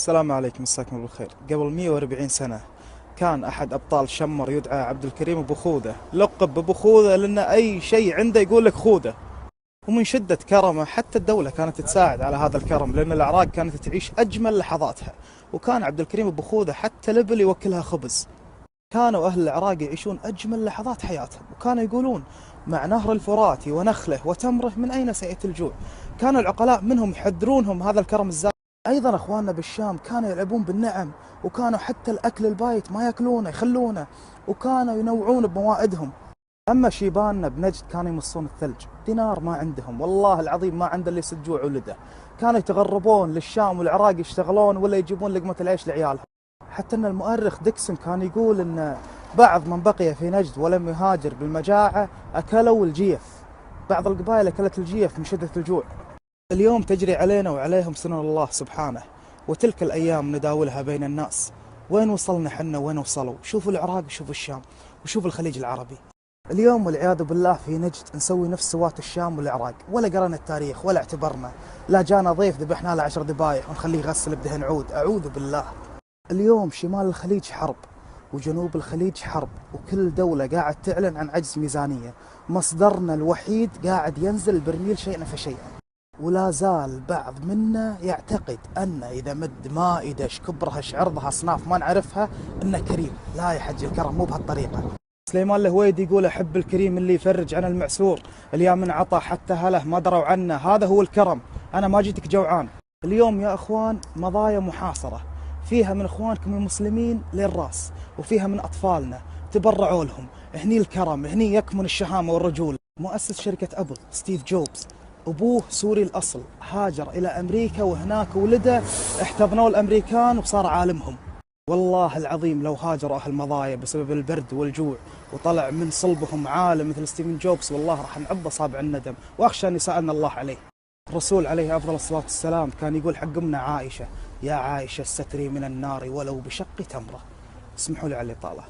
السلام عليكم، مساكم الله بالخير. قبل 140 سنة كان أحد أبطال شمر يدعى عبد الكريم أبو خوذة، لقب بأبو خوذة لأن أي شيء عنده يقول لك خوذة. ومن شدة كرمه حتى الدولة كانت تساعد على هذا الكرم، لأن الأعراق كانت تعيش أجمل لحظاتها. وكان عبد الكريم أبو خوذة حتى الإبل يوكلها خبز. كانوا أهل العراق يعيشون أجمل لحظات حياتهم، وكانوا يقولون: مع نهر الفرات ونخله وتمره من أين سيأتي الجوع. كانوا العقلاء منهم يحذرونهم هذا الكرم الزائد. أيضا أخواننا بالشام كانوا يلعبون بالنعم، وكانوا حتى الأكل البايت ما يأكلونه يخلونه، وكانوا ينوعون بموائدهم. أما شيباننا بنجد كانوا يمصون الثلج، دينار ما عندهم، والله العظيم ما عنده اللي يسد جوع ولده. كانوا يتغربون للشام والعراق يشتغلون ولا يجيبون لقمة العيش لعيالهم. حتى أن المؤرخ ديكسون كان يقول أن بعض من بقي في نجد ولم يهاجر بالمجاعة أكلوا الجيف. بعض القبائل أكلت الجيف من شدة الجوع. اليوم تجري علينا وعليهم سنن الله سبحانه، وتلك الأيام نداولها بين الناس. وين وصلنا حنا وين وصلوا؟ شوفوا العراق وشوفوا الشام وشوفوا الخليج العربي. اليوم والعياذ بالله في نجد نسوي نفس سوات الشام والعراق، ولا قرأنا التاريخ ولا اعتبرنا. لا جانا ضيف ذبحنا له 10 ذبايح ونخليه يغسل بدهن عود، أعوذ بالله. اليوم شمال الخليج حرب وجنوب الخليج حرب، وكل دولة قاعد تعلن عن عجز ميزانية. مصدرنا الوحيد قاعد ينزل البرميل شيئا فشيئا، ولا زال بعض منا يعتقد أن إذا مد مائدة كبرها عرضها أصناف ما نعرفها إنه كريم. لا يا حج، الكرم مو بهالطريقة. سليمان الهويدي يقول: أحب الكريم اللي يفرج عن المعسور، اليوم من عطى حتى هله ما دروا عنه، هذا هو الكرم. أنا ما جيتك جوعان. اليوم يا أخوان مضايا محاصرة، فيها من إخوانكم المسلمين للراس، وفيها من أطفالنا تبرعوا لهم. هني الكرم، هني يكمن الشهامة والرجولة. مؤسس شركة أبل ستيف جوبز أبوه سوري الأصل، هاجر إلى أمريكا وهناك ولده، احتضنوه الأمريكان وصار عالمهم. والله العظيم لو هاجروا أهل مضايا بسبب البرد والجوع وطلع من صلبهم عالم مثل ستيفن جوبز، والله راح نعض أصابع الندم، وأخشى أن يسألنا الله عليه. الرسول عليه أفضل الصلاة والسلام كان يقول حق أمنا عائشة: يا عائشة استتري من النار ولو بشق تمرة. اسمحوا لي على الإطالة.